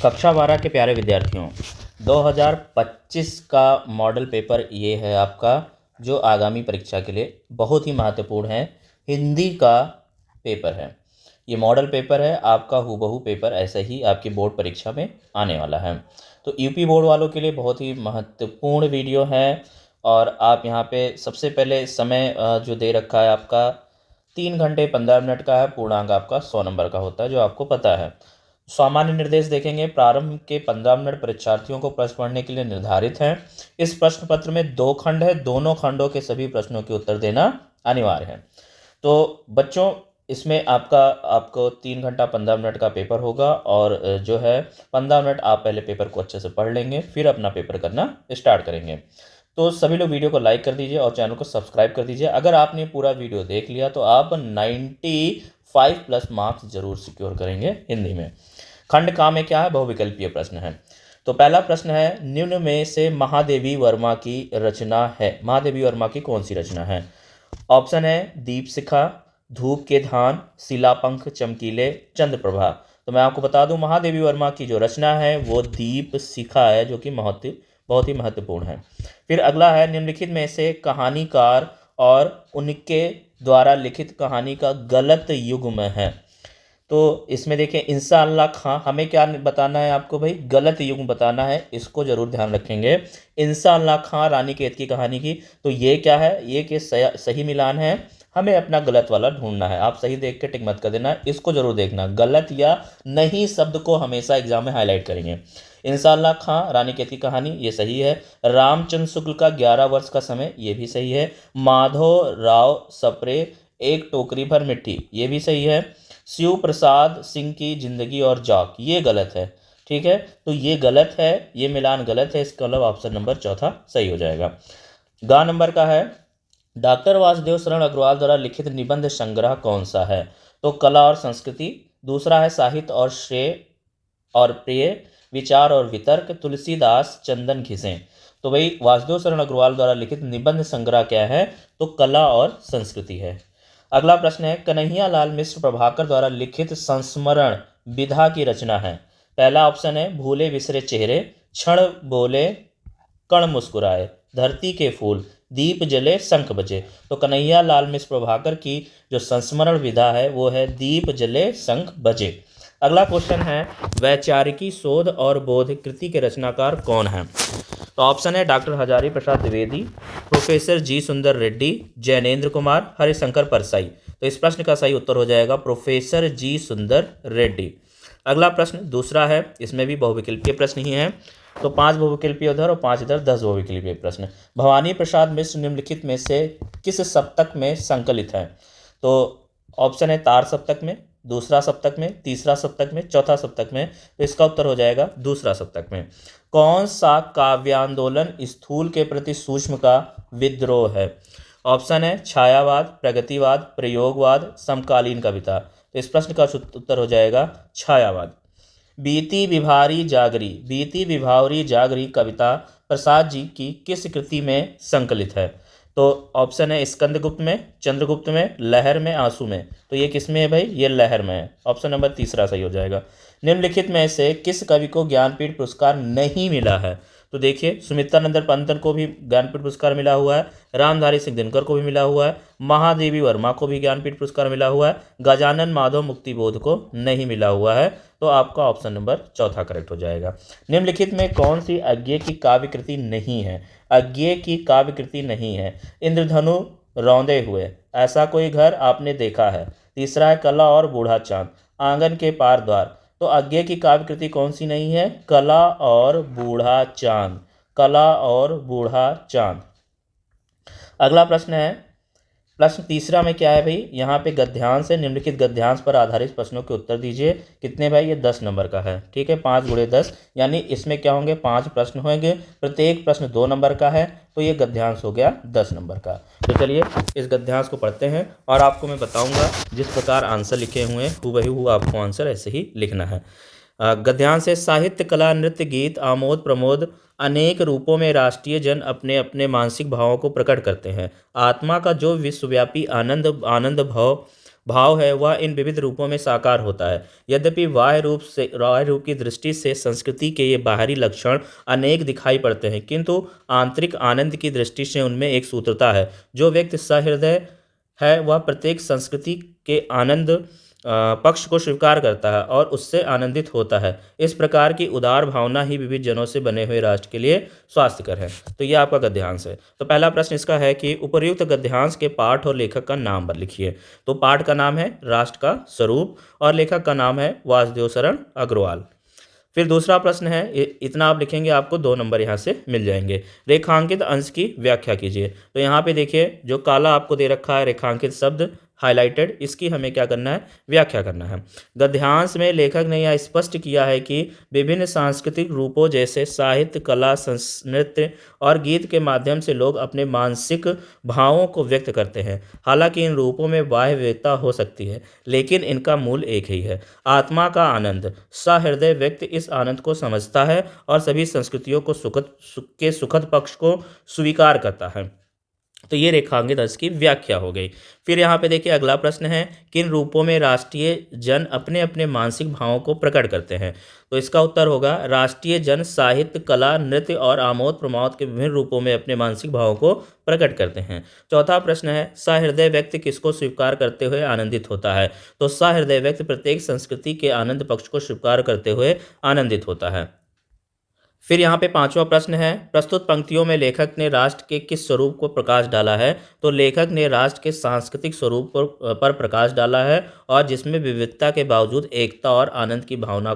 कक्षा 12 के प्यारे विद्यार्थियों, 2025 का मॉडल पेपर ये है आपका, जो आगामी परीक्षा के लिए बहुत ही महत्वपूर्ण है। हिंदी का पेपर है ये, मॉडल पेपर है आपका, हूबहू पेपर ऐसे ही आपकी बोर्ड परीक्षा में आने वाला है। तो यूपी बोर्ड वालों के लिए बहुत ही महत्वपूर्ण वीडियो है। और आप यहाँ पे सबसे पहले समय जो दे रखा है आपका 3 घंटे 15 मिनट का है। पूर्णांक आपका 100 नंबर का होता है, जो आपको पता है। सामान्य निर्देश देखेंगे। प्रारंभ के 15 मिनट परीक्षार्थियों को प्रश्न पढ़ने के लिए निर्धारित हैं। इस प्रश्न पत्र में 2 खंड है, दोनों खंडों के सभी प्रश्नों के उत्तर देना अनिवार्य है। तो बच्चों, इसमें आपको 3 घंटा 15 मिनट का पेपर होगा और जो है 15 मिनट आप पहले पेपर को अच्छे से पढ़ लेंगे, फिर अपना पेपर करना स्टार्ट करेंगे। तो सभी लोग वीडियो को लाइक कर दीजिए और चैनल को सब्सक्राइब कर दीजिए। अगर आपने पूरा वीडियो देख लिया तो आप 95+ मार्क्स जरूर सिक्योर करेंगे हिंदी में। खंड का में क्या है? बहुविकल्पीय प्रश्न है। तो पहला प्रश्न है, निम्न में से महादेवी वर्मा की रचना है। महादेवी वर्मा की कौन सी रचना है? ऑप्शन है दीपशिखा, धूप के धान, शिलापंख चमकीले, चंद्रप्रभा। तो मैं आपको बता दूं, महादेवी वर्मा की जो रचना है वो दीपशिखा है, जो कि बहुत ही महत्वपूर्ण है। फिर अगला है, निम्नलिखित में से कहानीकार और उनके द्वारा लिखित कहानी का गलत युग्म है। तो इसमें देखिए, इंशाअल्लाह खां, हमें क्या बताना है आपको भाई? गलत युग्म बताना है। इसको जरूर ध्यान रखेंगे। इंशाअल्लाह खां रानी केत की कहानी की, तो ये क्या है? ये कि सही मिलान है। हमें अपना गलत वाला ढूंढना है। आप सही देख के टिक मत कर देना, इसको जरूर देखना। गलत या नहीं शब्द को हमेशा एग्जाम में हाईलाइट करेंगे। इंशाअल्लाह खां रानी केत की कहानी, ये सही है। रामचंद्र शुक्ल का 11 वर्ष का समय, ये भी सही है। माधव राव सप्रे एक टोकरी भर मिट्टी, ये भी सही है। शिव प्रसाद सिंह की जिंदगी और जॉक, ये गलत है। ठीक है, तो ये गलत है, ये मिलान गलत है। इसका मतलब ऑप्शन नंबर चौथा सही हो जाएगा। गा नंबर का है, डॉक्टर वासुदेव शरण अग्रवाल द्वारा लिखित निबंध संग्रह कौन सा है? तो कला और संस्कृति। दूसरा है साहित्य और श्रेय और प्रिय, विचार और वितर्क, तुलसीदास चंदन घिसें। तो भाई वासुदेव शरण अग्रवाल द्वारा लिखित निबंध संग्रह क्या है? तो कला और संस्कृति है। अगला प्रश्न है, कन्हैया लाल मिश्र प्रभाकर द्वारा लिखित संस्मरण विधा की रचना है। पहला ऑप्शन है भूले बिसरे चेहरे, क्षण बोले कण मुस्कुराए, धरती के फूल, दीप जले शंख बजे। तो कन्हैया लाल मिश्र प्रभाकर की जो संस्मरण विधा है वो है दीप जले शंख बजे। अगला क्वेश्चन है, वैचारिकी शोध और बोध कृति के रचनाकार कौन है? तो ऑप्शन है डॉक्टर हजारी प्रसाद द्विवेदी, प्रोफेसर जी सुंदर रेड्डी, जैनेन्द्र कुमार, हरिशंकर परसाई। तो इस प्रश्न का सही उत्तर हो जाएगा प्रोफेसर जी सुंदर रेड्डी। अगला प्रश्न दूसरा है, इसमें भी बहुविकल्पीय प्रश्न ही है। तो 5 बहुविकल्पीय उधर और 5 इधर, 10 बहुविकल्पीय प्रश्न। भवानी प्रसाद मिश्र निम्नलिखित में से किस सप्तक में संकलित है? तो ऑप्शन है तार सप्तक में, दूसरा सप्तक में, तीसरा सप्तक में, चौथा सप्तक में। तो इसका उत्तर हो जाएगा दूसरा सप्तक में। कौन सा काव्यांदोलन स्थूल के प्रति सूक्ष्म का विद्रोह है? ऑप्शन है छायावाद, प्रगतिवाद, प्रयोगवाद, समकालीन कविता। तो इस प्रश्न का उत्तर हो जाएगा छायावाद। बीती विभावरी जागरी कविता प्रसाद जी की किस कृति में संकलित है? तो ऑप्शन है स्कंदगुप्त में, चंद्रगुप्त में, लहर में, आंसू में। तो ये किस में है भाई? ये लहर में है। ऑप्शन नंबर तीसरा सही हो जाएगा। निम्नलिखित में से किस कवि को ज्ञानपीठ पुरस्कार नहीं मिला है? तो देखिए, सुमित्रा नंदन पंतन को भी ज्ञानपीठ पुरस्कार मिला हुआ है, रामधारी सिंह दिनकर को भी मिला हुआ है, महादेवी वर्मा को भी ज्ञानपीठ पुरस्कार मिला हुआ है, गजानन माधव मुक्तिबोध को नहीं मिला हुआ है। तो आपका ऑप्शन नंबर चौथा करेक्ट हो जाएगा। निम्नलिखित में कौन सी अज्ञेय की काव्य कृति नहीं है? अज्ञेय की काव्य कृति नहीं है। इंद्रधनु रौंदे हुए, ऐसा कोई घर आपने देखा है। तीसरा है कला और बूढ़ा चांद, आंगन के पार द्वार। तो अज्ञेय की काव्य कृति कौन सी नहीं है? कला और बूढ़ा चांद, कला और बूढ़ा चांद। अगला प्रश्न है, प्रश्न तीसरा में क्या है भाई? यहाँ पे गद्यांश है, निम्नलिखित गद्यांश पर आधारित प्रश्नों के उत्तर दीजिए। कितने भाई? ये 10 नंबर का है। ठीक है, 5 गुणे 10, यानी इसमें क्या होंगे? 5 प्रश्न होंगे, प्रत्येक प्रश्न 2 नंबर का है। तो ये गद्यांश हो गया 10 नंबर का। तो चलिए इस गद्यांश को पढ़ते हैं और आपको मैं बताऊँगा जिस प्रकार आंसर लिखे हुए हैं हूबहू आपको आंसर ऐसे ही लिखना है। गद्यांश है, साहित्य कला नृत्य गीत आमोद प्रमोद अनेक रूपों में राष्ट्रीय जन अपने अपने मानसिक भावों को प्रकट करते हैं। आत्मा का जो विश्वव्यापी आनंद भाव भाव है वह इन विविध रूपों में साकार होता है। यद्यपि बाह्य रूप की दृष्टि से संस्कृति के ये बाहरी लक्षण अनेक दिखाई पड़ते हैं, किंतु आंतरिक आनंद की दृष्टि से उनमें एक सूत्रता है। जो व्यक्ति सहृदय है वह प्रत्येक संस्कृति के आनंद पक्ष को स्वीकार करता है और उससे आनंदित होता है। इस प्रकार की उदार भावना ही विविध जनों से बने हुए राष्ट्र के लिए स्वास्थ्यकर है। तो ये आपका गद्यांश है। तो पहला प्रश्न इसका है कि उपर्युक्त गद्यांश के पाठ और लेखक का नाम लिखिए। तो पाठ का नाम है राष्ट्र का स्वरूप और लेखक का नाम है वासुदेव शरण अग्रवाल। फिर दूसरा प्रश्न है, इतना आप लिखेंगे आपको 2 नंबर यहाँ से मिल जाएंगे। रेखांकित अंश की व्याख्या कीजिए। तो यहाँ पे देखिए जो काला आपको दे रखा है रेखांकित शब्द हाइलाइटेड, इसकी हमें क्या करना है, व्याख्या करना है। गद्यांश में लेखक ने यह स्पष्ट किया है कि विभिन्न सांस्कृतिक रूपों जैसे साहित्य, कला, नृत्य और गीत के माध्यम से लोग अपने मानसिक भावों को व्यक्त करते हैं। हालांकि इन रूपों में बाह्य विविधता हो सकती है, लेकिन इनका मूल एक ही है, आत्मा का आनंद। सहृदय व्यक्ति इस आनंद को समझता है और सभी संस्कृतियों को सुखद पक्ष को स्वीकार करता है। तो ये रेखांकित अंश की व्याख्या हो गई। फिर यहाँ पे देखिए अगला प्रश्न है, किन रूपों में राष्ट्रीय जन अपने अपने मानसिक भावों को प्रकट करते हैं। तो इसका उत्तर होगा राष्ट्रीय जन साहित्य, कला, नृत्य और आमोद प्रमोद के विभिन्न रूपों में अपने मानसिक भावों को प्रकट करते हैं। चौथा प्रश्न है, सहृदय व्यक्ति किसको स्वीकार करते हुए आनंदित होता है। तो सहृदय व्यक्ति प्रत्येक संस्कृति के आनंद पक्ष को स्वीकार करते हुए आनंदित होता है। फिर यहाँ पे पांचवा प्रश्न है, प्रस्तुत पंक्तियों में लेखक ने राष्ट्र के किस स्वरूप को प्रकाश डाला है। तो लेखक ने राष्ट्र के सांस्कृतिक स्वरूप पर प्रकाश डाला है और जिसमें विविधता के बावजूद एकता और आनंद की भावना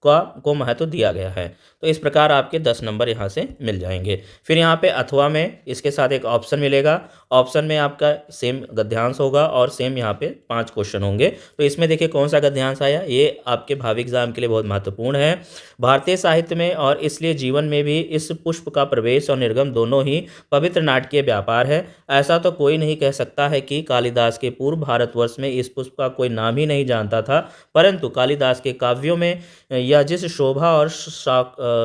को महत्व दिया गया है। तो इस प्रकार आपके 10 नंबर यहाँ से मिल जाएंगे। फिर यहाँ पे अथवा में इसके साथ एक ऑप्शन मिलेगा। ऑप्शन में आपका सेम गद्यांश होगा और सेम यहाँ पे 5 क्वेश्चन होंगे। तो इसमें देखिए कौन सा गद्यांश आया, ये आपके भावी एग्जाम के लिए बहुत महत्वपूर्ण है। भारतीय साहित्य में और इसलिए जीवन में भी इस पुष्प का प्रवेश और निर्गम दोनों ही पवित्र नाटकीय व्यापार है। ऐसा तो कोई नहीं कह सकता है कि कालिदास के पूर्व भारतवर्ष में इस पुष्प का कोई नाम ही नहीं जानता था, परंतु कालिदास के काव्यों में यह जिस शोभा और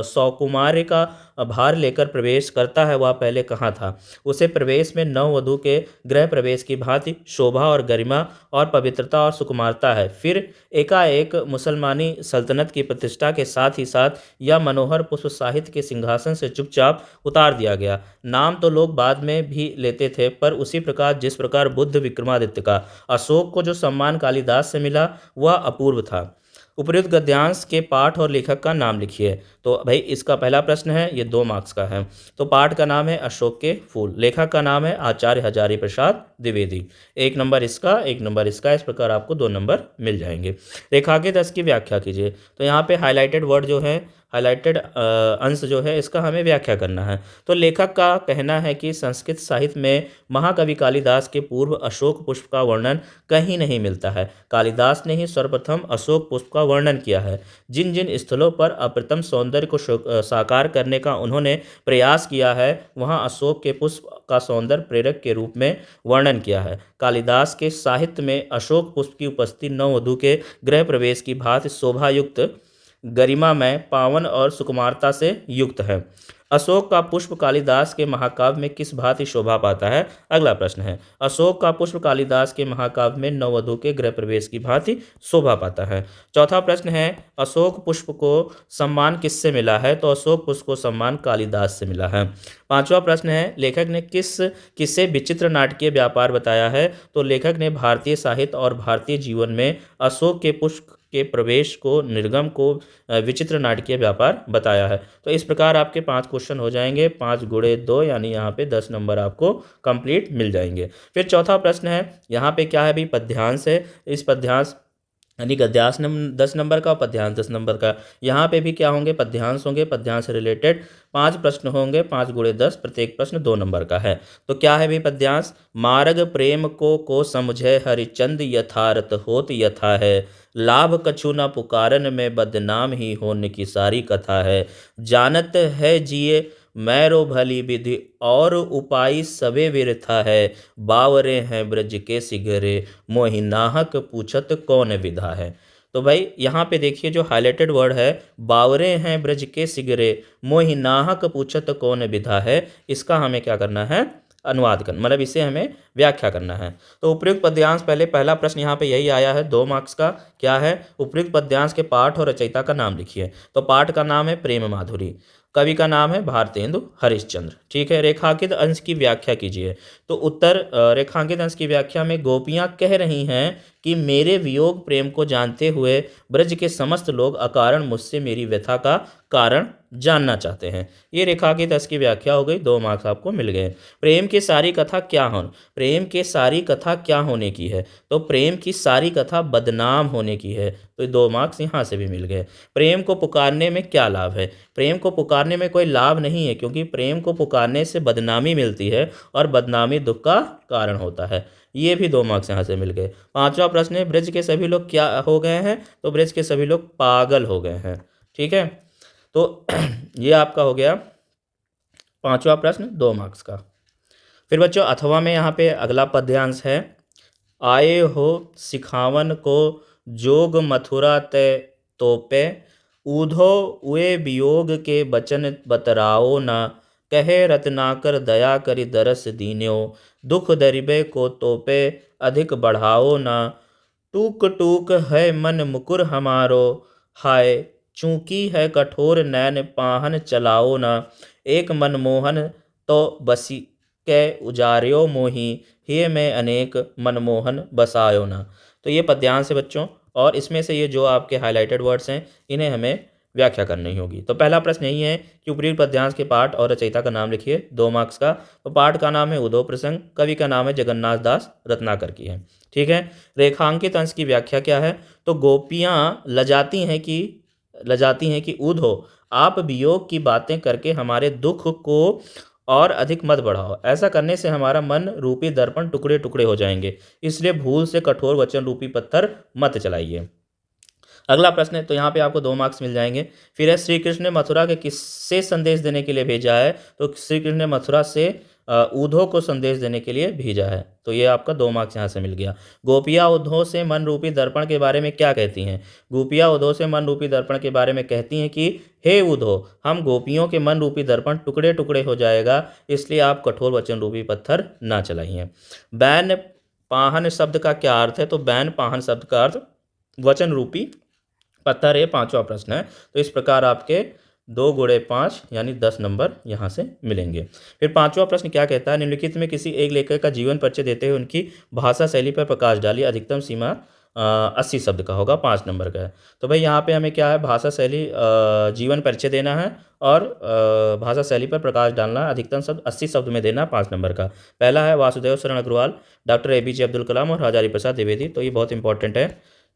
सौकुमार्य का भार लेकर प्रवेश करता है वह पहले कहाँ था। उसे प्रवेश में नववधू के गृह प्रवेश की भांति शोभा और गरिमा और पवित्रता और सुकुमारता है। फिर एकाएक मुसलमानी सल्तनत की प्रतिष्ठा के साथ ही साथ यह मनोहर पुष्प साहित्य के सिंहासन से चुपचाप उतार दिया गया। नाम तो लोग बाद में भी लेते थे, पर उसी प्रकार जिस प्रकार बुद्ध विक्रमादित्य का अशोक को जो सम्मान कालिदास से मिला वह अपूर्व था। उपर्युक्त गद्यांश के पाठ और लेखक का नाम लिखिए। तो भाई इसका पहला प्रश्न है, ये 2 मार्क्स का है। तो पाठ का नाम है अशोक के फूल, लेखक का नाम है आचार्य हजारी प्रसाद द्विवेदी। 1 नंबर इसका, 1 नंबर इसका, इस प्रकार आपको 2 नंबर मिल जाएंगे। रेखांकित अंश की व्याख्या कीजिए। तो यहाँ पे हाईलाइटेड वर्ड जो है, हाईलाइटेड अंश जो है, इसका हमें व्याख्या करना है। तो लेखक का कहना है कि संस्कृत साहित्य में महाकवि कालिदास के पूर्व अशोक पुष्प का वर्णन कहीं नहीं मिलता है। कालिदास ने ही सर्वप्रथम अशोक पुष्प का वर्णन किया है। जिन जिन स्थलों पर अप्रतिम सौंदर्य को साकार करने का उन्होंने प्रयास किया है, वहाँ अशोक के पुष्प का सौंदर्य प्रेरक के रूप में वर्णन किया है। कालिदास के साहित्य में अशोक पुष्प की उपस्थिति नववधू के गृह प्रवेश की भांति शोभायुक्त, गरिमामय, पावन और सुकुमारता से युक्त है। अशोक का पुष्प कालिदास के महाकाव्य में किस भांति शोभा पाता है। अगला प्रश्न है, अशोक का पुष्प कालिदास के महाकाव्य में नववधू के गृह प्रवेश की भांति शोभा पाता है। चौथा प्रश्न है, अशोक पुष्प को सम्मान किससे मिला है। तो अशोक पुष्प को सम्मान कालिदास से मिला है। पांचवा प्रश्न है, लेखक ने किससे विचित्र नाटकीय व्यापार बताया है। तो लेखक ने भारतीय साहित्य और भारतीय जीवन में अशोक के पुष्प के प्रवेश को, निर्गम को विचित्र नाटकीय व्यापार बताया है। तो इस प्रकार आपके 5 क्वेश्चन हो जाएंगे, 5 गुणे 2 यानी यहाँ पे 10 नंबर आपको कंप्लीट मिल जाएंगे। फिर चौथा प्रश्न है, यहाँ पे क्या है भाई, पद्यांश है। इस पद्यांश यानी गद्यांश 10 नंबर का, पद्यांश 10 नंबर का। यहाँ पे भी क्या होंगे, पद्यांश होंगे। पद्यांश से रिलेटेड 5 प्रश्न होंगे, 5 गुणे 10, प्रत्येक प्रश्न 2 नंबर का है। तो क्या है भाई पद्यांश, मार्ग प्रेम को समझे हरिचंद यथार्थ होत यथा है। लाभ कछु न पुकारन में बदनाम ही होने की सारी कथा है। जानत है जिए मैरो भली विधि और उपाय सबे विरथा है। बावरे हैं ब्रज के सिगरे मोहि नाहक पूछत कौन विधा है। तो भाई यहाँ पे देखिए जो हाईलाइटेड वर्ड है, बावरे हैं ब्रज के सिगरे मोहि नाहक पूछत कौन विधा है, इसका हमें क्या करना है, अनुवाद करना, मतलब इसे हमें व्याख्या करना है। तो उपयुक्त पद्यांश, पहले पहला प्रश्न यहाँ पे यही आया है 2 मार्क्स का, क्या है? उपयुक्त पद्यांश के पाठ और रचयिता का नाम लिखिए। तो पाठ का नाम है प्रेम माधुरी, कवि का नाम है भारतेंदु हरिश्चंद्र। ठीक है। रेखांकित अंश की व्याख्या कीजिए। तो उत्तर, रेखांकित अंश की व्याख्या में गोपियाँ कह रही हैं कि मेरे वियोग प्रेम को जानते हुए ब्रज के समस्त लोग अकारण मुझसे मेरी व्यथा का कारण जानना चाहते हैं। ये रेखांकित अंश की व्याख्या हो गई, 2 मार्क्स आपको मिल गए। प्रेम की सारी कथा क्या हो, प्रेम के सारी कथा क्या होने की है? तो प्रेम की सारी कथा बदनाम होने की है, तो 2 मार्क्स यहाँ से भी मिल गए। प्रेम को पुकारने में क्या लाभ है? प्रेम को पुकारने में कोई लाभ नहीं है, क्योंकि प्रेम को पुकारने से बदनामी मिलती है और बदनामी दुख का कारण होता है। ये भी 2 मार्क्स यहाँ से मिल गए। 5वां प्रश्न है, ब्रज के सभी लोग क्या हो गए हैं? तो ब्रज के सभी लोग पागल हो गए हैं। ठीक है। तो ये आपका हो गया 5वां प्रश्न, 2 मार्क्स का। फिर बच्चों अथवा में यहाँ पे अगला पद्यांश है, आए हो सिखावन को जोग मथुरा ते तोपे, ऊधो उए वियोग के बचन बतराओ न, कहे रत्नाकर दया करि दरस दीन्यो, दुख दरिबे को तोपे अधिक बढ़ाओ न, टूक टूक है मन मुकुर हमारो, हाय चूंकि है कठोर नैन पाहन चलाओ न, एक मनमोहन तो बसी के उजार्यो मोही, हे में अनेक मनमोहन बसायो ना। तो ये पद्यांश है बच्चों, और इसमें से ये जो आपके हाइलाइटेड वर्ड्स हैं इन्हें हमें व्याख्या करनी होगी। तो पहला प्रश्न यही है कि उपयुक्त पद्यांश के पाठ और रचयिता का नाम लिखिए, 2 मार्क्स का। तो पाठ का नाम है उदो प्रसंग, कवि का नाम है जगन्नाथ दास रत्नाकर की है। ठीक है। रेखांकित अंश की व्याख्या क्या है? तो गोपियाँ लजाती हैं कि ऊधो आप वियोग की बातें करके हमारे दुख को और अधिक मत बढ़ाओ, ऐसा करने से हमारा मन रूपी दर्पण टुकड़े टुकड़े हो जाएंगे, इसलिए भूल से कठोर वचन रूपी पत्थर मत चलाइए। अगला प्रश्न है, तो यहाँ पे आपको 2 मार्क्स मिल जाएंगे। फिर है, श्री कृष्ण ने मथुरा के किससे संदेश देने के लिए भेजा है? तो श्री कृष्ण ने मथुरा से ऊधो को संदेश देने के लिए भेजा है। तो ये आपका 2 मार्क्स यहाँ से मिल गया। गोपियाँ ऊधो से मन रूपी दर्पण के बारे में क्या कहती हैं? गोपियाँ ऊधो से मन रूपी दर्पण के बारे में कहती हैं कि हे ऊधो, हम गोपियों के मन रूपी दर्पण टुकड़े टुकड़े हो जाएगा, इसलिए आप कठोर वचन रूपी पत्थर ना चलाइए। बैन पाहन शब्द का क्या अर्थ है? तो बैन पाहन शब्द का अर्थ वचन रूपी पत्थर है। 5वां प्रश्न है। तो इस प्रकार आपके 2 गुणे 5 यानी 10 नंबर यहाँ से मिलेंगे। फिर 5वां प्रश्न क्या कहता है? निम्नलिखित में किसी एक लेखक का जीवन परिचय देते हुए उनकी भाषा शैली पर प्रकाश डालिए, अधिकतम सीमा 80 शब्द का होगा, 5 नंबर का है। तो भाई यहाँ पे हमें क्या है, भाषा शैली जीवन परिचय देना है और भाषा शैली पर प्रकाश डालना, अधिकतम शब्द 80 शब्द में देना, 5 नंबर का। पहला है वासुदेव शरण अग्रवाल, डॉक्टर APJ अब्दुल कलाम और हजारी प्रसाद द्विवेदी। तो ये बहुत इंपॉर्टेंट है।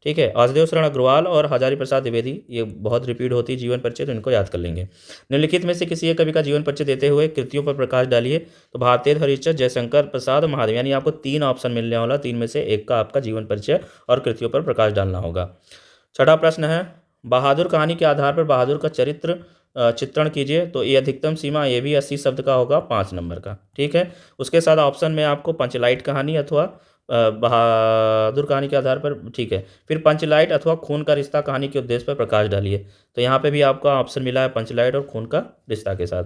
ठीक है। वासुदेव शरण अग्रवाल और हजारी प्रसाद द्विवेदी, ये बहुत रिपीट होती है जीवन परिचय, तो इनको याद कर लेंगे। निम्नलिखित में से किसी एक कवि का जीवन परिचय देते हुए कृतियों पर प्रकाश डालिए। तो भारतेंदु हरिश्चंद्र, जयशंकर प्रसाद, महादेव, यानी आपको 3 ऑप्शन मिलने वाला, 3 में से एक का आपका जीवन परिचय और कृतियों पर प्रकाश डालना होगा। 6वां प्रश्न है, बहादुर कहानी के आधार पर बहादुर का चरित्र चित्रण कीजिए। तो ये अधिकतम सीमा ये भी 80 शब्द का होगा, 5 नंबर का। ठीक है। उसके साथ ऑप्शन में आपको पंचलाइट कहानी अथवा बहादुर कहानी के आधार पर, ठीक है, फिर पंचलाइट अथवा खून का रिश्ता कहानी के उद्देश्य पर प्रकाश डालिए। तो यहाँ पे भी आपका ऑप्शन मिला है पंचलाइट और खून का रिश्ता के साथ।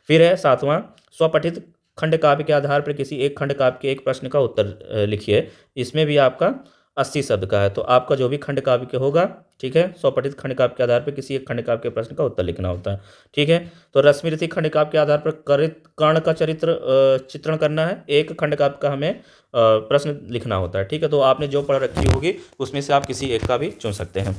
फिर है 7वां, स्वपठित खंड काव्य के आधार पर किसी एक खंड काव्य के एक प्रश्न का उत्तर लिखिए। इसमें भी आपका 80 शब्द का है। तो आपका जो भी खंड काव्य के होगा, ठीक है, स्वपठित खंड काव्य के आधार पर किसी एक खंड काव्य के प्रश्न का उत्तर लिखना होता है। ठीक है। तो रश्मिरथी खंड काव्य के आधार पर कर्ण का चरित्र चित्रण करना है, एक खंड काव्य का हमें प्रश्न लिखना होता है। ठीक है। तो आपने जो पढ़ रखी होगी उसमें से आप किसी एक का भी चुन सकते हैं।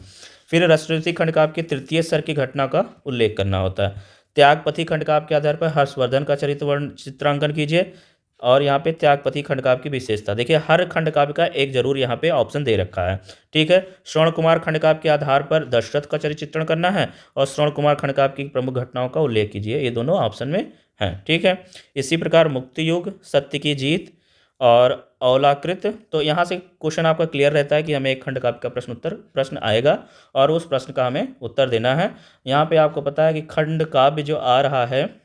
फिर रश्मिरथी खंड काव्य के तृतीय स्तर की घटना का उल्लेख करना होता है। त्यागपति खंड काव्य के आधार पर हर्षवर्धन का चरित्र चित्रांकन कीजिए। और यहाँ पे त्यागपति खंड काव्य की विशेषता देखिए, हर खंड काव्य का एक जरूर यहाँ पे ऑप्शन दे रखा है। ठीक है। श्रवण कुमार खंड काव्य के आधार पर दशरथ का चरित्र चित्रण करना है और श्रवण कुमार खंड काव्य की प्रमुख घटनाओं का उल्लेख कीजिए। ये दोनों ऑप्शन में हैं। ठीक है। इसी प्रकार मुक्ति युग, सत्य की जीत और अवलाकृत, तो यहाँ से क्वेश्चन आपका क्लियर रहता है कि हमें एक खंड काव्य का प्रश्न आएगा और उस प्रश्न का हमें उत्तर देना है। यहाँ पे आपको पता है कि खंड काव्य जो आ रहा है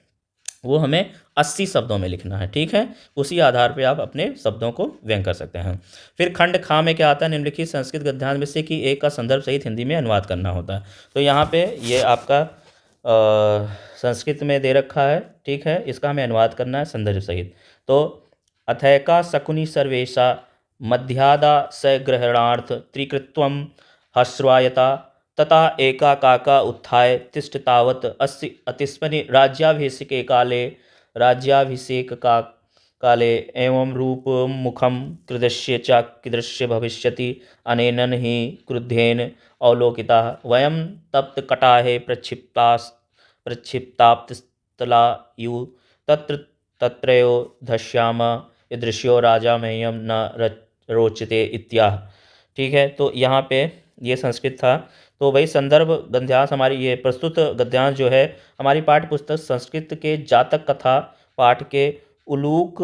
वो हमें 80 शब्दों में लिखना है। ठीक है। उसी आधार पे आप अपने शब्दों को व्यंग कर सकते हैं। फिर खंड खा में क्या आता है, निम्नलिखित संस्कृत गद्यांश में से कि एक का संदर्भ सहित हिंदी में अनुवाद करना होता है। तो यहाँ पे ये आपका संस्कृत में दे रखा है, ठीक है। इसका हमें अनुवाद करना है संदर्भ सहित। तो अथैका शकुनि सर्वेशा मध्यादा स ग्रहणार्थ त्रिकृत्वम हस्वायता तथा एका काका उत्थाय तिष्ठ तावत् अस्य अतिस्मनि राज्याभिषेक का काले एवं रूप मुखम कृदृश्य च कीदृश्य भविष्यति अनेन हि क्रुद्धेन अवलोकिता वयं तप्त कटाहे प्रक्षिप्ताप्तलायु तत्र तत्रयो धश्याम ईदृश्यो राजा मह्यम न रोचते इत्याह। ठीक है, तो यहाँ पे ये संस्कृत था। तो वही संदर्भ गद्यांश हमारी ये प्रस्तुत गद्यांश जो है हमारी पाठ्य पुस्तक संस्कृत के जातक कथा पाठ के उलूक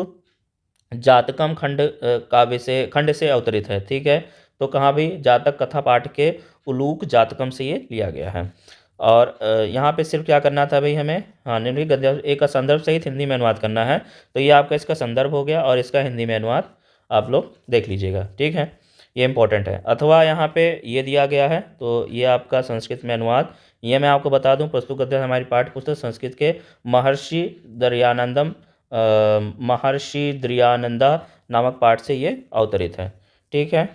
जातकम खंड से अवतरित है। ठीक है, तो कहाँ भी जातक कथा पाठ के उलूक जातकम से ये लिया गया है। और यहाँ पे सिर्फ क्या करना था भाई हमें, हाँ, निम्नलिखित गद्यांश एक का संदर्भ सहित हिंदी में अनुवाद करना है। तो ये आपका इसका संदर्भ हो गया और इसका हिंदी में अनुवाद आप लोग देख लीजिएगा। ठीक है, ये इंपॉर्टेंट है। अथवा यहाँ पे ये दिया गया है, तो ये आपका संस्कृत में अनुवाद। ये मैं आपको बता दूं, प्रस्तुत गद्यांश हमारी पाठ्य पुस्तक संस्कृत के महर्षि दयानंदा नामक पाठ से ये अवतरित है। ठीक है,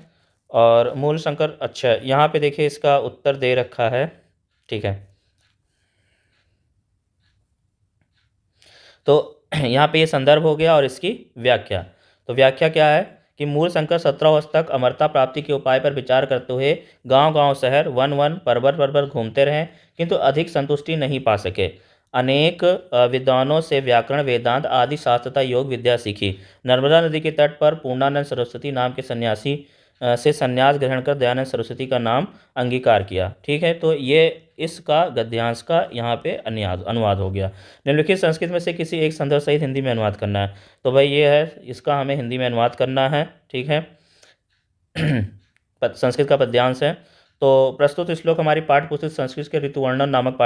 और मूल शंकर, अच्छा यहाँ पे देखिए इसका उत्तर दे रखा है। ठीक है, तो यहाँ पे ये संदर्भ हो गया और इसकी व्याख्या। तो व्याख्या क्या है कि मूल शंकर 17 वर्ष तक अमरता प्राप्ति के उपाय पर विचार करते हुए गांव-गांव, शहर, वन-वन, पर्वत-पर्वत घूमते रहे, किंतु अधिक संतुष्टि नहीं पा सके। अनेक विद्वानों से व्याकरण, वेदांत आदि शास्त्र तथा योग विद्या सीखी। नर्मदा नदी के तट पर पूर्णानंद सरस्वती नाम के सन्यासी से संन्यास ग्रहण कर दयानंद सरस्वती का नाम अंगीकार किया। ठीक है, तो ये इसका गद्यांश का यहाँ पे अनुवाद हो गया। निम्नलिखित संस्कृत में से किसी एक संदर्भ सहित हिंदी में अनुवाद करना है। तो भाई ये है, इसका हमें हिंदी में अनुवाद करना है। ठीक है, संस्कृत का पद्यांश है। तो प्रस्तुत श्लोक हमारी पाठ्य पुस्तक संस्कृत के ऋतुवर्णन नामक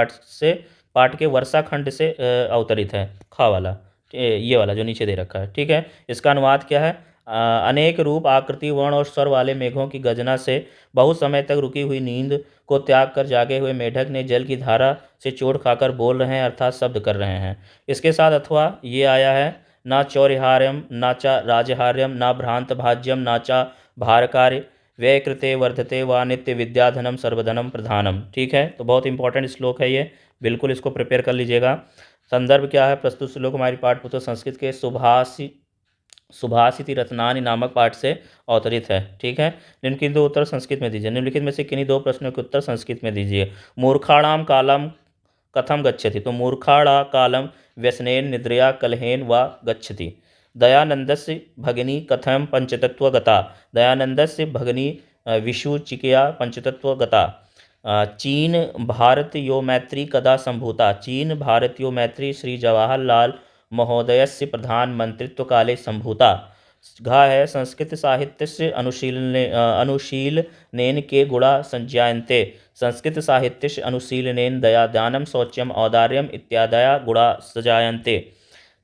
पाठ के वर्षा खंड से अवतरित है। खा वाला, ये वाला जो नीचे दे रखा है। ठीक है, इसका अनुवाद क्या है, अनेक रूप, आकृति, वर्ण और स्वर वाले मेघों की गर्जना से बहुत समय तक रुकी हुई नींद को त्याग कर जागे हुए मेढक ने जल की धारा से चोट खाकर बोल रहे हैं, अर्थात शब्द कर रहे हैं। इसके साथ अथवा ये आया है, ना चौर्यहार्यम नाचा राजहार्यम ना भ्रांत भाज्यम नाचा भारकार्य व्यय कृते वर्धते व नित्य विद्याधनम सर्वधनम प्रधानम। ठीक है, तो बहुत इंपॉर्टेंट श्लोक है ये, बिल्कुल इसको प्रिपेयर कर लीजिएगा। संदर्भ क्या है, प्रस्तुत श्लोक हमारी पाठ्य पुस्तक संस्कृत के सुभाषिति रत्नानि नामक पाठ से अवतरित है। ठीक है, निम्नलिखित दो उत्तर संस्कृत में दीजिए। निम्नलिखित में से किन्हीं दो प्रश्नों के उत्तर संस्कृत में दीजिए। मूर्खाणाम कालम कथम गच्छति, तो मूर्खाणा कालम व्यसनेन निद्रया कलहेन व गच्छति। दयानंदस्य भगिनी कथम पंचतत्व गता, दयानंदस्य भगिनी विषुचिकया पंचतत्व गता। चीन भारत यो मैत्री कदा संभूता, चीन भारत यो मैत्री श्री जवाहरलाल महोदयस्य प्रधानमंत्रित्व काले संभूता। घा है, संस्कृत साहित्यस्य अनुशीलनेन के गुणा संज्ञायन्ते, संस्कृत साहित्यस्य अनुशीलनेन दया दानम शौच्यम औदार्यम इत्यादया गुणा सजायन्ते।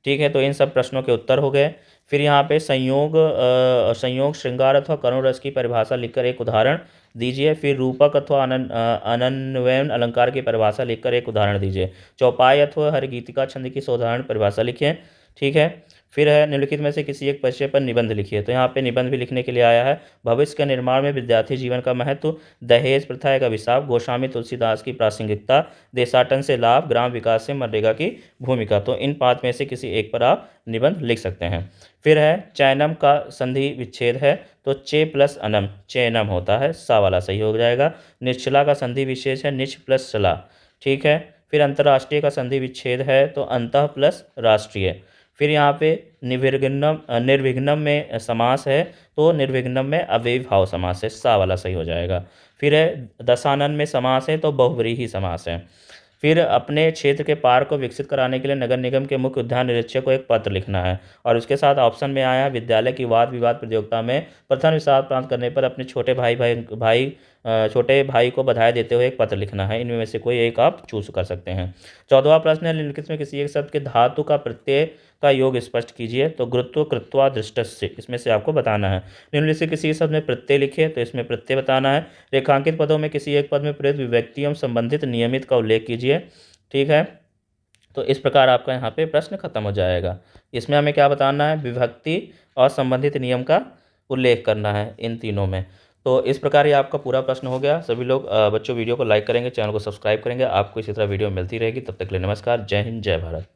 ठीक है, तो इन सब प्रश्नों के उत्तर हो गए। फिर यहाँ पे संयोग श्रृंगार अथवा करुण रस की परिभाषा लिखकर एक उदाहरण दीजिए। फिर रूपक अथवा अनन्वयन अलंकार की परिभाषा लिखकर एक उदाहरण दीजिए। चौपाई अथवा हरिगीतिका छंद की साधारण परिभाषा लिखिए। ठीक है, फिर है, निम्नलिखित में से किसी एक विषय पर निबंध लिखिए। तो यहाँ पे निबंध भी लिखने के लिए आया है। भविष्य के निर्माण में विद्यार्थी जीवन का महत्व, दहेज प्रथा एक अभिशाप, गोस्वामी तुलसीदास की प्रासंगिकता, देशाटन से लाभ, ग्राम विकास से मनरेगा की भूमिका। तो इन 5 में से किसी एक पर आप निबंध लिख सकते हैं। फिर है, चैनम का संधि विच्छेद है, तो चे प्लस अनम चैनम होता है, सा वाला सही हो जाएगा। निश्चला का संधि विशेष है, निच प्लस चला। ठीक है, फिर अंतर्राष्ट्रीय का संधि विच्छेद है, तो अंतः प्लस राष्ट्रीय। फिर यहाँ पे निर्विघ्नम में समास है, तो निर्विघ्नम में अव्ययीभाव समास है, सा वाला सही हो जाएगा। फिर है, दशानन में समास है, तो बहुव्रीहि समास है। फिर अपने क्षेत्र के पार्क को विकसित कराने के लिए नगर निगम के मुख्य उद्यान निरीक्षक को एक पत्र लिखना है। और उसके साथ ऑप्शन में आया, विद्यालय की वाद विवाद प्रतियोगिता में प्रथम स्थान प्राप्त करने पर अपने छोटे भाई को बधाई देते हुए एक पत्र लिखना है। इनमें से कोई एक आप चूज कर सकते हैं। 14वां प्रश्न है, निम्नलिखित में किसी एक शब्द के धातु का प्रत्यय का योग स्पष्ट कीजिए। तो गुरुत्व कृत्वा दृष्टस्य, इसमें से आपको बताना है। निम्नलिखित से किसी शब्द में प्रत्यय लिखिए, तो इसमें प्रत्यय बताना है। रेखांकित पदों में किसी एक पद में प्रयुक्त विभक्तियों संबंधित नियमित का उल्लेख कीजिए। ठीक है। तो इस प्रकार आपका यहाँ पे प्रश्न खत्म हो जाएगा। इसमें हमें क्या बताना है, विभक्ति और संबंधित नियम का उल्लेख करना है इन तीनों में। तो इस प्रकार ये आपका पूरा प्रश्न हो गया। सभी लोग बच्चों वीडियो को लाइक करेंगे, चैनल को सब्सक्राइब करेंगे। आपको इसी तरह वीडियो मिलती रहेगी। तब तक के लिए नमस्कार। जय हिंद, जय भारत।